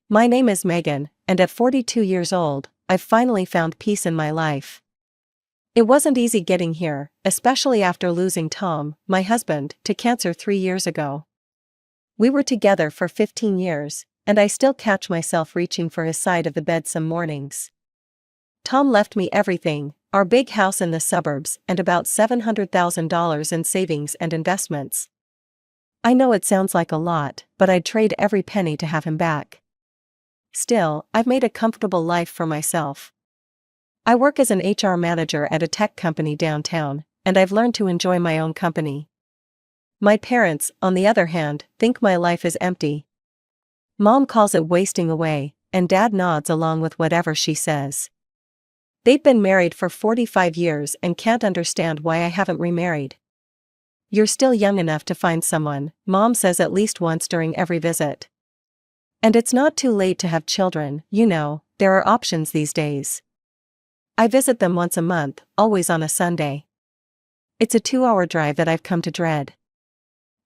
My name is Megan, and at 42 years old, I've finally found peace in my life. It wasn't easy getting here, especially after losing Tom, my husband, to cancer 3 years ago. We were together for 15 years, and I still catch myself reaching for his side of the bed some mornings. Tom left me everything, our big house in the suburbs and about $700,000 in savings and investments. I know it sounds like a lot, but I'd trade every penny to have him back. Still, I've made a comfortable life for myself. I work as an HR manager at a tech company downtown, and I've learned to enjoy my own company. My parents, on the other hand, think my life is empty. Mom calls it wasting away, and Dad nods along with whatever she says. They've been married for 45 years and can't understand why I haven't remarried. You're still young enough to find someone, Mom says at least once during every visit. And it's not too late to have children, there are options these days. I visit them once a month, always on a Sunday. It's a 2-hour drive that I've come to dread.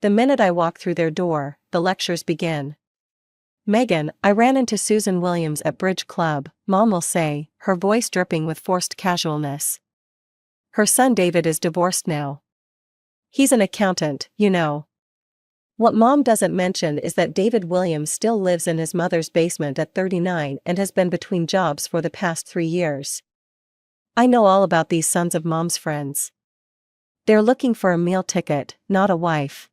The minute I walk through their door, the lectures begin. Megan, I ran into Susan Williams at Bridge Club, Mom will say, her voice dripping with forced casualness. Her son David is divorced now. He's an accountant, What Mom doesn't mention is that David Williams still lives in his mother's basement at 39 and has been between jobs for the past 3 years. I know all about these sons of Mom's friends. They're looking for a meal ticket, not a wife.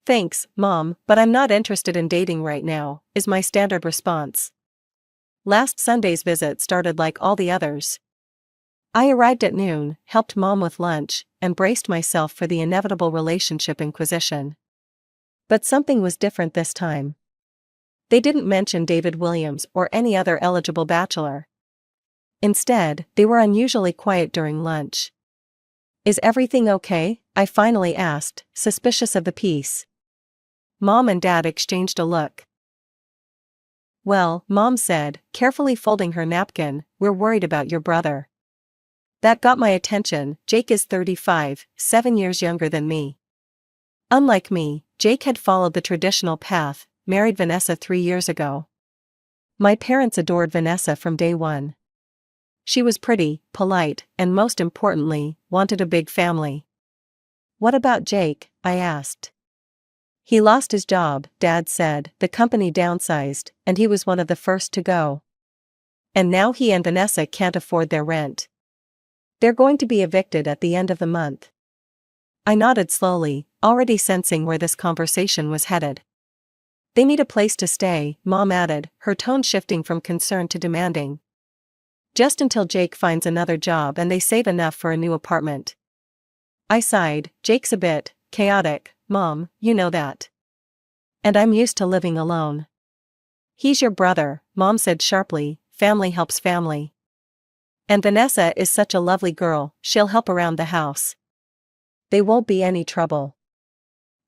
Thanks, Mom, but I'm not interested in dating right now, is my standard response. Last Sunday's visit started like all the others. I arrived at noon, helped Mom with lunch, and braced myself for the inevitable relationship inquisition. But something was different this time. They didn't mention David Williams or any other eligible bachelor. Instead, they were unusually quiet during lunch. Is everything okay? I finally asked, suspicious of the peace. Mom and Dad exchanged a look. Well, Mom said, carefully folding her napkin, we're worried about your brother. That got my attention. Jake is 35, 7 years younger than me. Unlike me, Jake had followed the traditional path, married Vanessa 3 years ago. My parents adored Vanessa from day one. She was pretty, polite, and most importantly, wanted a big family. What about Jake? I asked. He lost his job, Dad said, the company downsized, and he was one of the first to go. And now he and Vanessa can't afford their rent. They're going to be evicted at the end of the month. I nodded slowly, already sensing where this conversation was headed. They need a place to stay, Mom added, her tone shifting from concern to demanding. Just until Jake finds another job and they save enough for a new apartment. I sighed. Jake's a bit chaotic, Mom, you know that. And I'm used to living alone. He's your brother, Mom said sharply, family helps family. And Vanessa is such a lovely girl, she'll help around the house. They won't be any trouble.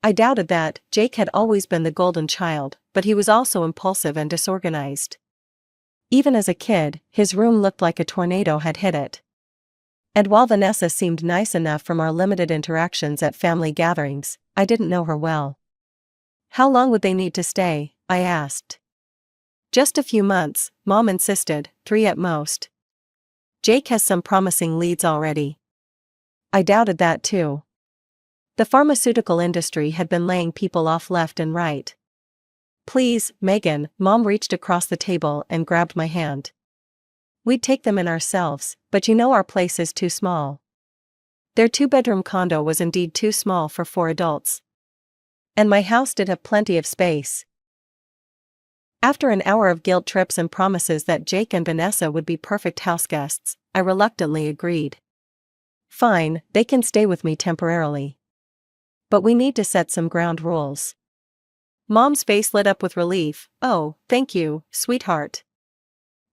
I doubted that. Jake had always been the golden child, but he was also impulsive and disorganized. Even as a kid, his room looked like a tornado had hit it. And while Vanessa seemed nice enough from our limited interactions at family gatherings, I didn't know her well. How long would they need to stay? I asked. Just a few months, Mom insisted, 3 at most. Jake has some promising leads already. I doubted that too. The pharmaceutical industry had been laying people off left and right. Please, Megan, Mom reached across the table and grabbed my hand. We'd take them in ourselves, but our place is too small. Their 2-bedroom condo was indeed too small for 4 adults. And my house did have plenty of space. After an hour of guilt trips and promises that Jake and Vanessa would be perfect houseguests, I reluctantly agreed. Fine, they can stay with me temporarily. But we need to set some ground rules. Mom's face lit up with relief. Oh, thank you, sweetheart.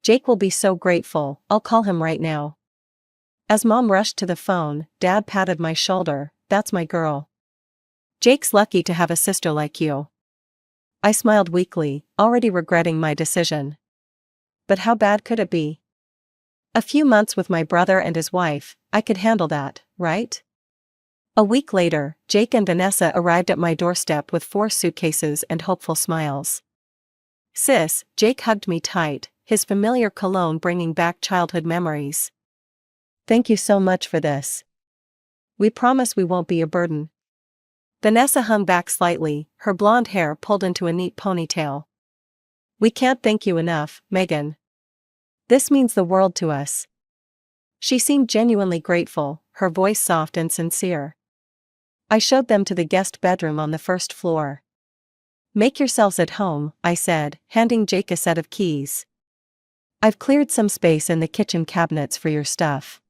Jake will be so grateful, I'll call him right now. As Mom rushed to the phone, Dad patted my shoulder, that's my girl. Jake's lucky to have a sister like you. I smiled weakly, already regretting my decision. But how bad could it be? A few months with my brother and his wife, I could handle that, right? A week later, Jake and Vanessa arrived at my doorstep with 4 suitcases and hopeful smiles. Sis, Jake hugged me tight, his familiar cologne bringing back childhood memories. Thank you so much for this. We promise we won't be a burden. Vanessa hung back slightly, her blonde hair pulled into a neat ponytail. We can't thank you enough, Megan. This means the world to us. She seemed genuinely grateful, her voice soft and sincere. I showed them to the guest bedroom on the first floor. Make yourselves at home, I said, handing Jake a set of keys. I've cleared some space in the kitchen cabinets for your stuff.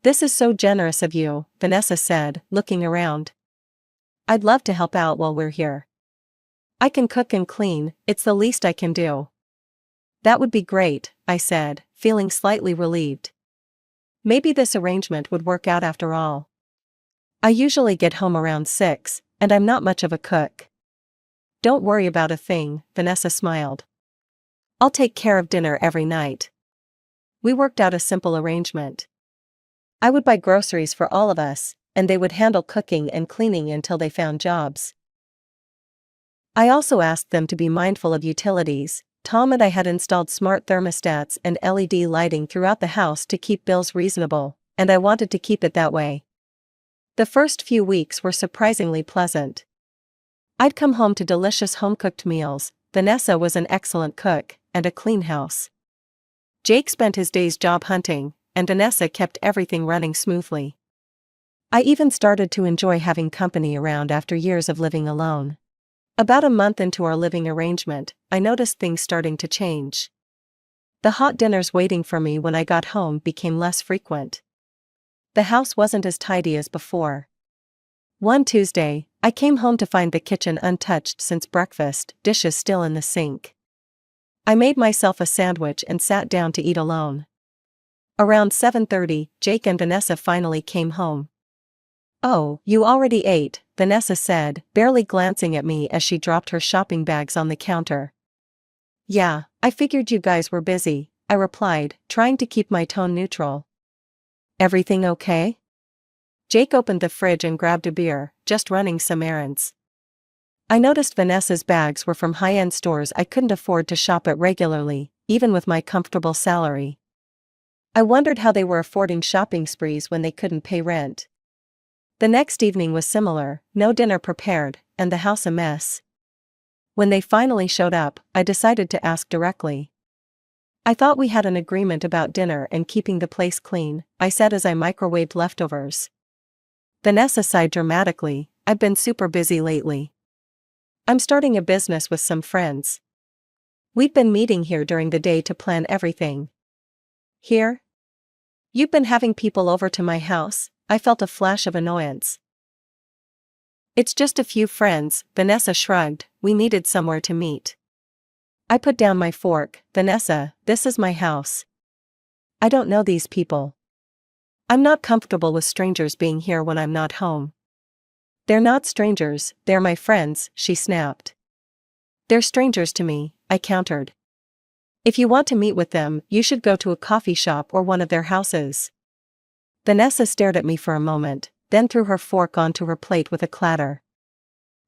This is so generous of you, Vanessa said, looking around. I'd love to help out while we're here. I can cook and clean, it's the least I can do. That would be great, I said, feeling slightly relieved. Maybe this arrangement would work out after all. I usually get home around 6, and I'm not much of a cook. Don't worry about a thing, Vanessa smiled. I'll take care of dinner every night. We worked out a simple arrangement. I would buy groceries for all of us, and they would handle cooking and cleaning until they found jobs. I also asked them to be mindful of utilities. Tom and I had installed smart thermostats and LED lighting throughout the house to keep bills reasonable, and I wanted to keep it that way. The first few weeks were surprisingly pleasant. I'd come home to delicious home-cooked meals, Vanessa was an excellent cook, and a clean house. Jake spent his days job hunting, and Vanessa kept everything running smoothly. I even started to enjoy having company around after years of living alone. About a month into our living arrangement, I noticed things starting to change. The hot dinners waiting for me when I got home became less frequent. The house wasn't as tidy as before. One Tuesday, I came home to find the kitchen untouched since breakfast, dishes still in the sink. I made myself a sandwich and sat down to eat alone. Around 7:30, Jake and Vanessa finally came home. Oh, you already ate, Vanessa said, barely glancing at me as she dropped her shopping bags on the counter. Yeah, I figured you guys were busy, I replied, trying to keep my tone neutral. Everything okay? Jake opened the fridge and grabbed a beer, just running some errands. I noticed Vanessa's bags were from high-end stores I couldn't afford to shop at regularly, even with my comfortable salary. I wondered how they were affording shopping sprees when they couldn't pay rent. The next evening was similar, no dinner prepared, and the house a mess. When they finally showed up, I decided to ask directly. I thought we had an agreement about dinner and keeping the place clean, I said as I microwaved leftovers. Vanessa sighed dramatically, I've been super busy lately. I'm starting a business with some friends. We've been meeting here during the day to plan everything. Here? You've been having people over to my house? I felt a flash of annoyance. It's just a few friends, Vanessa shrugged, we needed somewhere to meet. I put down my fork, Vanessa, this is my house. I don't know these people. I'm not comfortable with strangers being here when I'm not home. They're not strangers, they're my friends, she snapped. They're strangers to me, I countered. If you want to meet with them, you should go to a coffee shop or one of their houses. Vanessa stared at me for a moment, then threw her fork onto her plate with a clatter.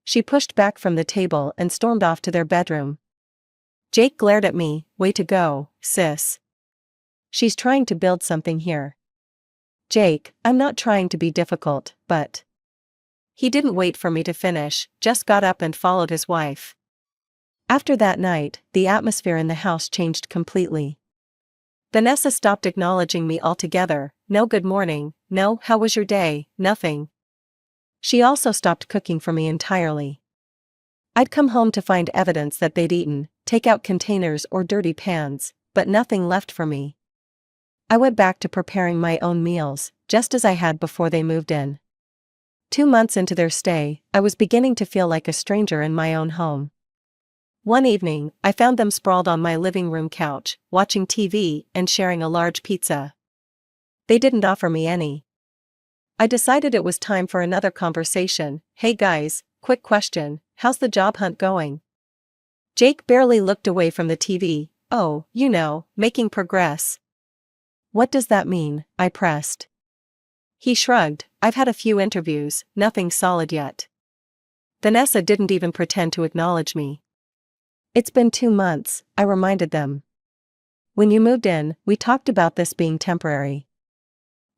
She pushed back from the table and stormed off to their bedroom. Jake glared at me, way to go, sis. She's trying to build something here. Jake, I'm not trying to be difficult, but... He didn't wait for me to finish, just got up and followed his wife. After that night, the atmosphere in the house changed completely. Vanessa stopped acknowledging me altogether, no good morning, no how was your day, nothing. She also stopped cooking for me entirely. I'd come home to find evidence that they'd eaten, take-out containers or dirty pans, but nothing left for me. I went back to preparing my own meals, just as I had before they moved in. 2 months into their stay, I was beginning to feel like a stranger in my own home. One evening, I found them sprawled on my living room couch, watching TV and sharing a large pizza. They didn't offer me any. I decided it was time for another conversation. Hey guys, quick question, how's the job hunt going? Jake barely looked away from the TV. Oh, you know, making progress. What does that mean? I pressed. He shrugged. I've had a few interviews, nothing solid yet. Vanessa didn't even pretend to acknowledge me. It's been 2 months, I reminded them. When you moved in, we talked about this being temporary.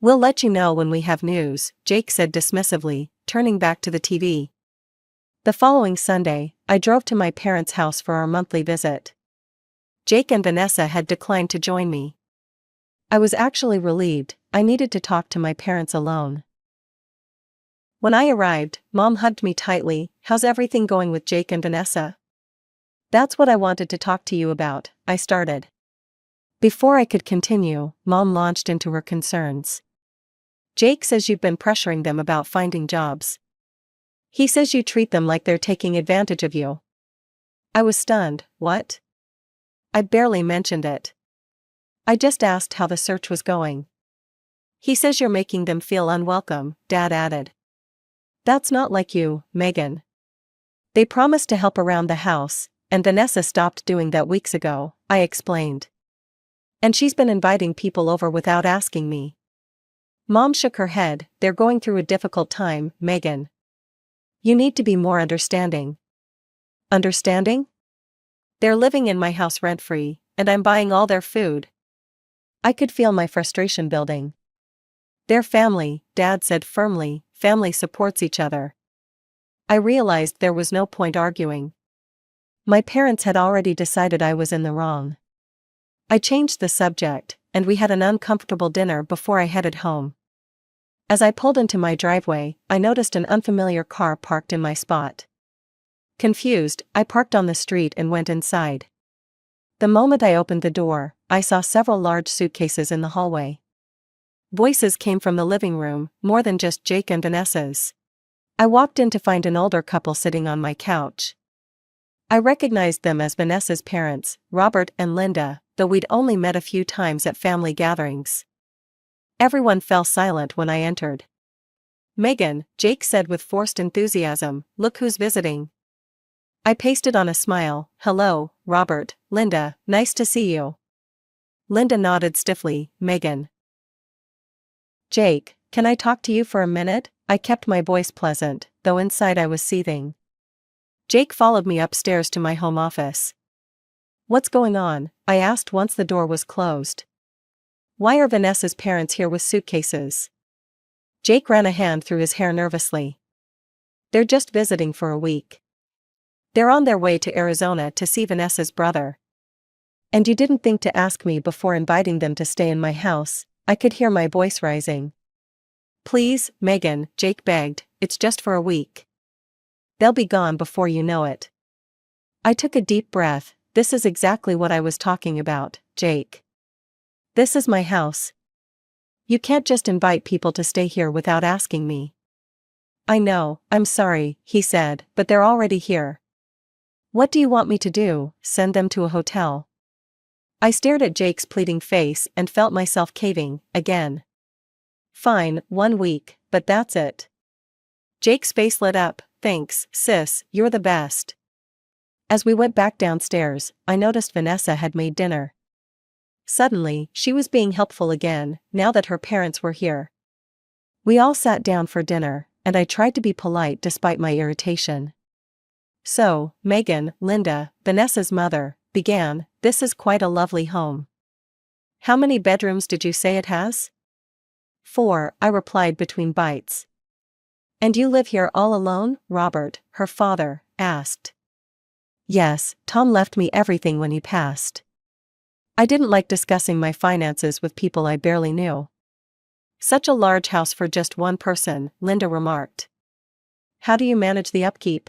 We'll let you know when we have news, Jake said dismissively, turning back to the TV. The following Sunday, I drove to my parents' house for our monthly visit. Jake and Vanessa had declined to join me. I was actually relieved. I needed to talk to my parents alone. When I arrived, Mom hugged me tightly. How's everything going with Jake and Vanessa? That's what I wanted to talk to you about, I started. Before I could continue, Mom launched into her concerns. Jake says you've been pressuring them about finding jobs. He says you treat them like they're taking advantage of you. I was stunned. What? I barely mentioned it. I just asked how the search was going. He says you're making them feel unwelcome, Dad added. That's not like you, Megan. They promised to help around the house, and Vanessa stopped doing that weeks ago, I explained. And she's been inviting people over without asking me. Mom shook her head. They're going through a difficult time, Megan. You need to be more understanding. Understanding? They're living in my house rent-free, and I'm buying all their food. I could feel my frustration building. They're family, Dad said firmly. Family supports each other. I realized there was no point arguing. My parents had already decided I was in the wrong. I changed the subject, and we had an uncomfortable dinner before I headed home. As I pulled into my driveway, I noticed an unfamiliar car parked in my spot. Confused, I parked on the street and went inside. The moment I opened the door, I saw several large suitcases in the hallway. Voices came from the living room, more than just Jake and Vanessa's. I walked in to find an older couple sitting on my couch. I recognized them as Vanessa's parents, Robert and Linda, though we'd only met a few times at family gatherings. Everyone fell silent when I entered. Megan, Jake said with forced enthusiasm, look who's visiting. I pasted on a smile. Hello, Robert, Linda, nice to see you. Linda nodded stiffly. Megan. Jake, can I talk to you for a minute? I kept my voice pleasant, though inside I was seething. Jake followed me upstairs to my home office. What's going on? I asked once the door was closed. Why are Vanessa's parents here with suitcases? Jake ran a hand through his hair nervously. They're just visiting for a week. They're on their way to Arizona to see Vanessa's brother. And you didn't think to ask me before inviting them to stay in my house? I could hear my voice rising. Please, Megan, Jake begged, it's just for a week. They'll be gone before you know it. I took a deep breath. This is exactly what I was talking about, Jake. This is my house. You can't just invite people to stay here without asking me. I know, I'm sorry, he said, but they're already here. What do you want me to do, send them to a hotel? I stared at Jake's pleading face and felt myself caving, again. Fine, 1 week, but that's it. Jake's face lit up. Thanks, sis, you're the best. As we went back downstairs, I noticed Vanessa had made dinner. Suddenly, she was being helpful again, now that her parents were here. We all sat down for dinner, and I tried to be polite despite my irritation. So, Megan, Linda, Vanessa's mother, began, this is quite a lovely home. How many bedrooms did you say it has? 4, I replied between bites. And you live here all alone, Robert, her father, asked. Yes, Tom left me everything when he passed. I didn't like discussing my finances with people I barely knew. Such a large house for just one person, Linda remarked. How do you manage the upkeep?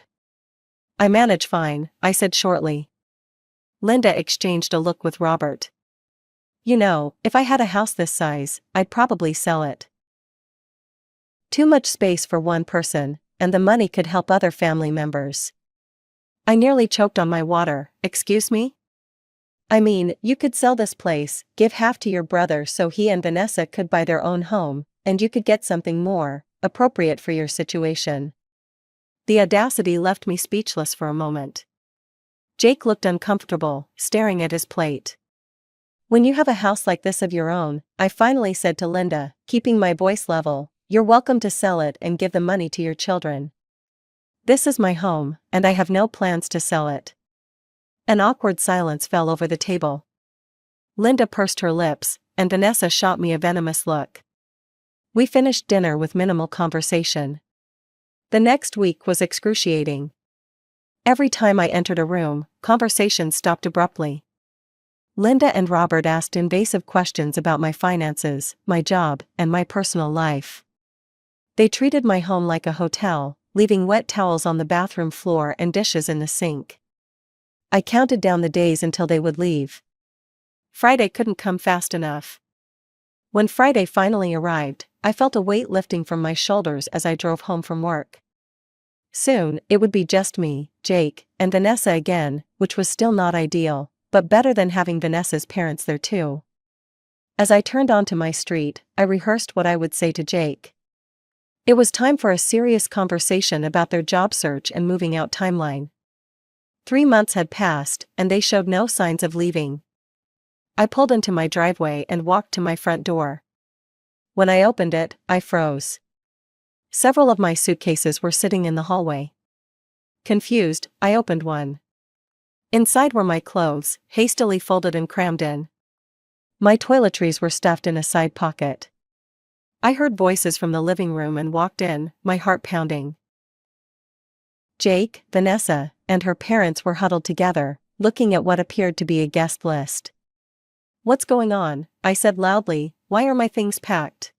I manage fine, I said shortly. Linda exchanged a look with Robert. You know, if I had a house this size, I'd probably sell it. Too much space for one person, and the money could help other family members. I nearly choked on my water. Excuse me? I mean, you could sell this place, give half to your brother so he and Vanessa could buy their own home, and you could get something more appropriate for your situation. The audacity left me speechless for a moment. Jake looked uncomfortable, staring at his plate. When you have a house like this of your own, I finally said to Linda, keeping my voice level, you're welcome to sell it and give the money to your children. This is my home, and I have no plans to sell it. An awkward silence fell over the table. Linda pursed her lips, and Vanessa shot me a venomous look. We finished dinner with minimal conversation. The next week was excruciating. Every time I entered a room, conversation stopped abruptly. Linda and Robert asked invasive questions about my finances, my job, and my personal life. They treated my home like a hotel, leaving wet towels on the bathroom floor and dishes in the sink. I counted down the days until they would leave. Friday couldn't come fast enough. When Friday finally arrived, I felt a weight lifting from my shoulders as I drove home from work. Soon, it would be just me, Jake, and Vanessa again, which was still not ideal, but better than having Vanessa's parents there too. As I turned onto my street, I rehearsed what I would say to Jake. It was time for a serious conversation about their job search and moving out timeline. 3 months had passed, and they showed no signs of leaving. I pulled into my driveway and walked to my front door. When I opened it, I froze. Several of my suitcases were sitting in the hallway. Confused, I opened one. Inside were my clothes, hastily folded and crammed in. My toiletries were stuffed in a side pocket. I heard voices from the living room and walked in, my heart pounding. Jake, Vanessa, and her parents were huddled together, looking at what appeared to be a guest list. "What's going on?" I said loudly. "Why are my things packed?"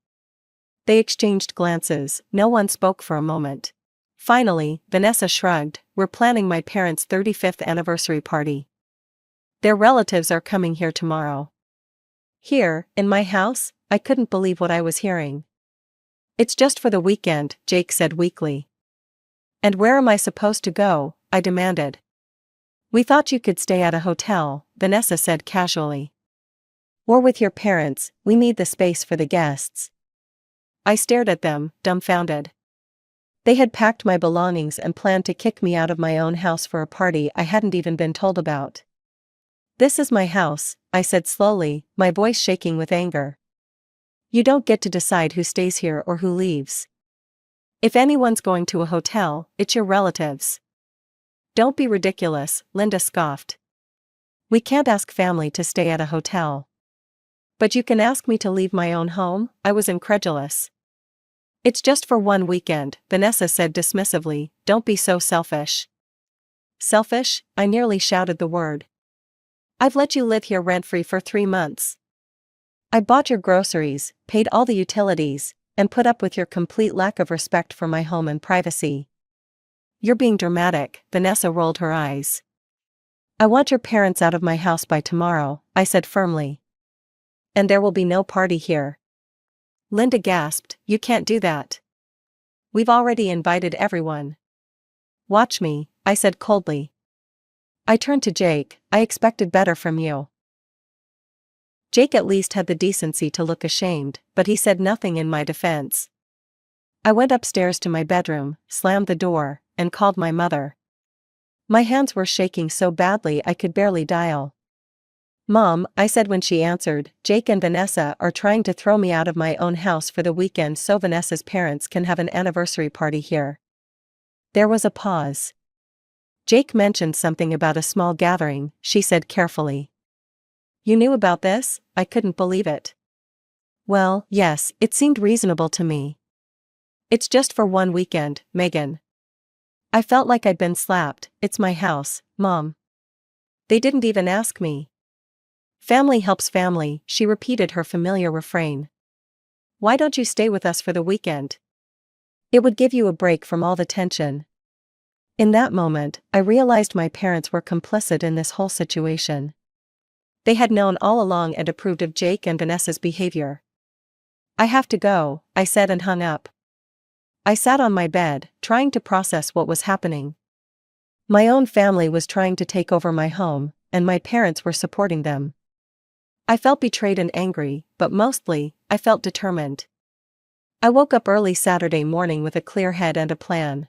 They exchanged glances, no one spoke for a moment. Finally, Vanessa shrugged. "We're planning my parents' 35th anniversary party. Their relatives are coming here tomorrow." Here, in my house? I couldn't believe what I was hearing. "It's just for the weekend," Jake said weakly. "And where am I supposed to go?" I demanded. "We thought you could stay at a hotel," Vanessa said casually. "Or with your parents, we need the space for the guests." I stared at them, dumbfounded. They had packed my belongings and planned to kick me out of my own house for a party I hadn't even been told about. "This is my house," I said slowly, my voice shaking with anger. "You don't get to decide who stays here or who leaves. If anyone's going to a hotel, it's your relatives." "Don't be ridiculous," Linda scoffed. "We can't ask family to stay at a hotel." "But you can ask me to leave my own home?" I was incredulous. "It's just for one weekend," Vanessa said dismissively. "Don't be so selfish." "Selfish?" I nearly shouted the word. "I've let you live here rent-free for 3 months. I bought your groceries, paid all the utilities, and put up with your complete lack of respect for my home and privacy." "You're being dramatic," Vanessa rolled her eyes. "I want your parents out of my house by tomorrow," I said firmly. "And there will be no party here." Linda gasped. "You can't do that. We've already invited everyone." "Watch me," I said coldly. I turned to Jake. "I expected better from you." Jake at least had the decency to look ashamed, but he said nothing in my defense. I went upstairs to my bedroom, slammed the door, and called my mother. My hands were shaking so badly I could barely dial. "Mom," I said when she answered, "Jake and Vanessa are trying to throw me out of my own house for the weekend so Vanessa's parents can have an anniversary party here." There was a pause. "Jake mentioned something about a small gathering," she said carefully. "You knew about this?" I couldn't believe it. "Well, yes, it seemed reasonable to me." "It's just for one weekend, Megan." I felt like I'd been slapped. "It's my house, Mom. They didn't even ask me." "Family helps family," she repeated her familiar refrain. "Why don't you stay with us for the weekend? It would give you a break from all the tension." In that moment, I realized my parents were complicit in this whole situation. They had known all along and approved of Jake and Vanessa's behavior. "I have to go," I said and hung up. I sat on my bed, trying to process what was happening. My own family was trying to take over my home, and my parents were supporting them. I felt betrayed and angry, but mostly, I felt determined. I woke up early Saturday morning with a clear head and a plan.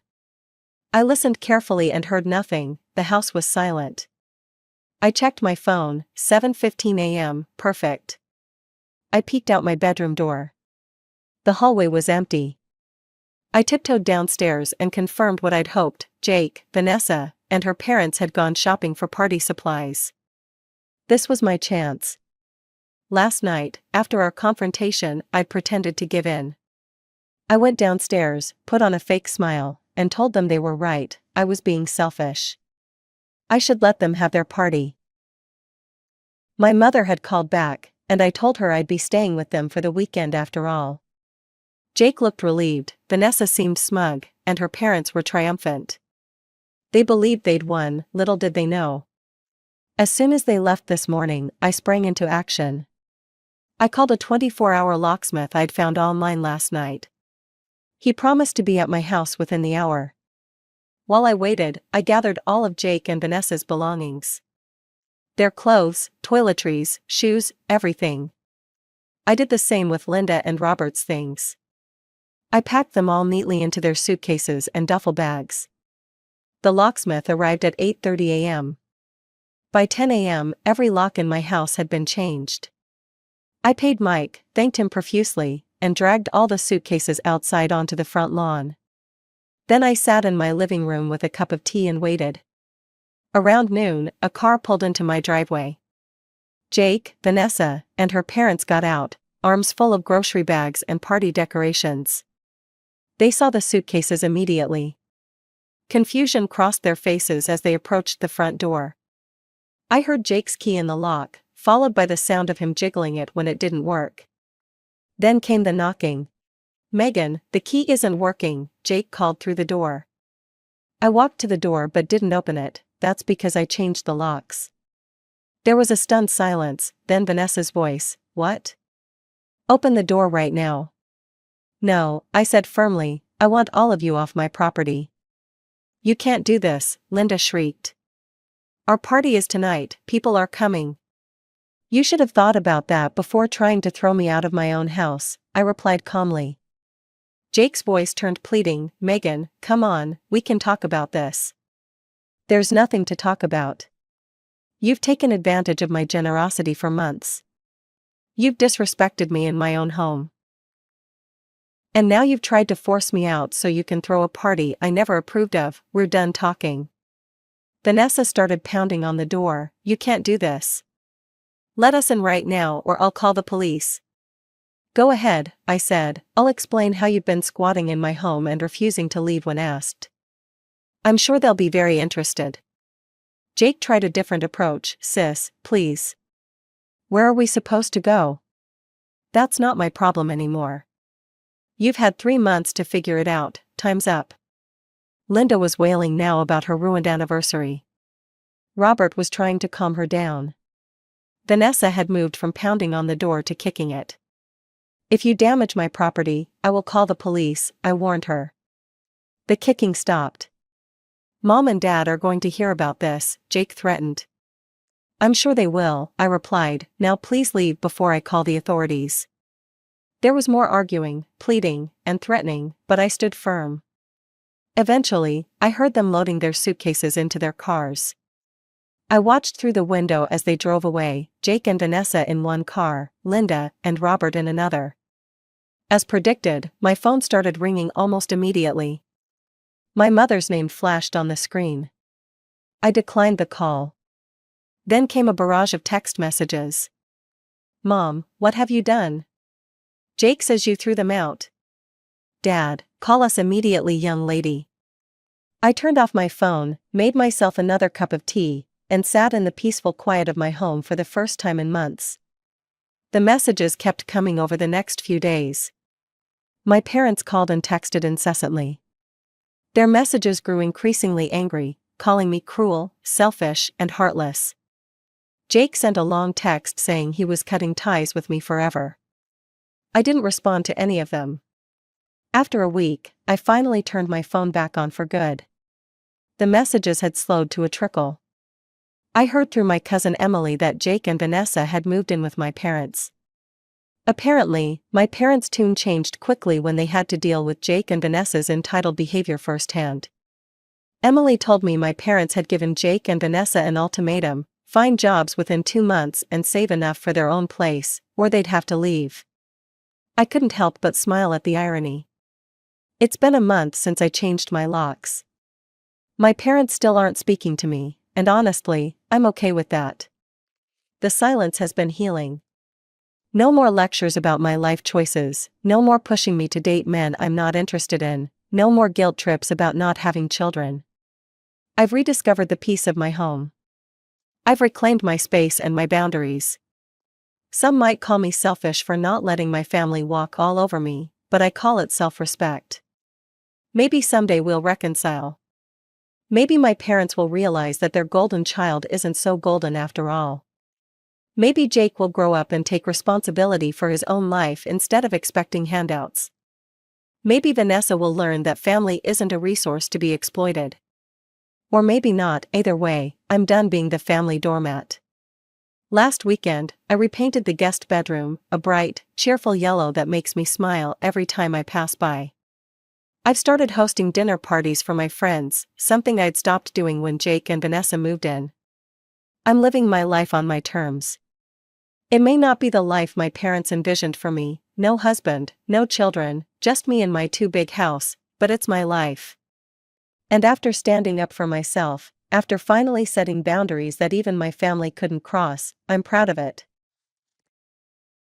I listened carefully and heard nothing. The house was silent. I checked my phone. 7:15 a.m., perfect. I peeked out my bedroom door. The hallway was empty. I tiptoed downstairs and confirmed what I'd hoped. Jake, Vanessa, and her parents had gone shopping for party supplies. This was my chance. Last night, after our confrontation, I'd pretended to give in. I went downstairs, put on a fake smile, and told them they were right, I was being selfish. I should let them have their party. My mother had called back, and I told her I'd be staying with them for the weekend after all. Jake looked relieved, Vanessa seemed smug, and her parents were triumphant. They believed they'd won, little did they know. As soon as they left this morning, I sprang into action. I called a 24-hour locksmith I'd found online last night. He promised to be at my house within the hour. While I waited, I gathered all of Jake and Vanessa's belongings. Their clothes, toiletries, shoes, everything. I did the same with Linda and Robert's things. I packed them all neatly into their suitcases and duffel bags. The locksmith arrived at 8:30 a.m. By 10 a.m., every lock in my house had been changed. I paid Mike, thanked him profusely, and dragged all the suitcases outside onto the front lawn. Then I sat in my living room with a cup of tea and waited. Around noon, a car pulled into my driveway. Jake, Vanessa, and her parents got out, arms full of grocery bags and party decorations. They saw the suitcases immediately. Confusion crossed their faces as they approached the front door. I heard Jake's key in the lock, followed by the sound of him jiggling it when it didn't work. Then came the knocking. "Megan, the key isn't working," Jake called through the door. I walked to the door but didn't open it, "That's because I changed the locks." There was a stunned silence, then Vanessa's voice, "What?" "Open the door right now." "No," I said firmly, "I want all of you off my property." "You can't do this," Linda shrieked. "Our party is tonight, people are coming." "You should have thought about that before trying to throw me out of my own house," I replied calmly. Jake's voice turned pleading, "Megan, come on, we can talk about this." "There's nothing to talk about. You've taken advantage of my generosity for months. You've disrespected me in my own home. And now you've tried to force me out so you can throw a party I never approved of. We're done talking." Vanessa started pounding on the door, "You can't do this. Let us in right now or I'll call the police." "Go ahead," I said, "I'll explain how you've been squatting in my home and refusing to leave when asked. I'm sure they'll be very interested." Jake tried a different approach, "Sis, please. Where are we supposed to go? That's not my problem anymore. You've had 3 months to figure it out, time's up." Linda was wailing now about her ruined anniversary. Robert was trying to calm her down. Vanessa had moved from pounding on the door to kicking it. "If you damage my property, I will call the police," I warned her. The kicking stopped. "Mom and Dad are going to hear about this," Jake threatened. "I'm sure they will," I replied, "now please leave before I call the authorities." There was more arguing, pleading, and threatening, but I stood firm. Eventually, I heard them loading their suitcases into their cars. I watched through the window as they drove away, Jake and Vanessa in one car, Linda and Robert in another. As predicted, my phone started ringing almost immediately. My mother's name flashed on the screen. I declined the call. Then came a barrage of text messages. "Mom, what have you done? Jake says you threw them out." "Dad, call us immediately, young lady." I turned off my phone, made myself another cup of tea, and sat in the peaceful quiet of my home for the first time in months. The messages kept coming over the next few days. My parents called and texted incessantly. Their messages grew increasingly angry, calling me cruel, selfish, and heartless. Jake sent a long text saying he was cutting ties with me forever. I didn't respond to any of them. After a week, I finally turned my phone back on for good. The messages had slowed to a trickle. I heard through my cousin Emily that Jake and Vanessa had moved in with my parents. Apparently, my parents' tune changed quickly when they had to deal with Jake and Vanessa's entitled behavior firsthand. Emily told me my parents had given Jake and Vanessa an ultimatum: find jobs within 2 months and save enough for their own place, or they'd have to leave. I couldn't help but smile at the irony. It's been a month since I changed my locks. My parents still aren't speaking to me, and honestly, I'm okay with that. The silence has been healing. No more lectures about my life choices, no more pushing me to date men I'm not interested in, no more guilt trips about not having children. I've rediscovered the peace of my home. I've reclaimed my space and my boundaries. Some might call me selfish for not letting my family walk all over me, but I call it self-respect. Maybe someday we'll reconcile. Maybe my parents will realize that their golden child isn't so golden after all. Maybe Jake will grow up and take responsibility for his own life instead of expecting handouts. Maybe Vanessa will learn that family isn't a resource to be exploited. Or maybe not. Either way, I'm done being the family doormat. Last weekend, I repainted the guest bedroom, a bright, cheerful yellow that makes me smile every time I pass by. I've started hosting dinner parties for my friends, something I'd stopped doing when Jake and Vanessa moved in. I'm living my life on my terms. It may not be the life my parents envisioned for me, no husband, no children, just me and my too big house, but it's my life. And after standing up for myself, after finally setting boundaries that even my family couldn't cross, I'm proud of it.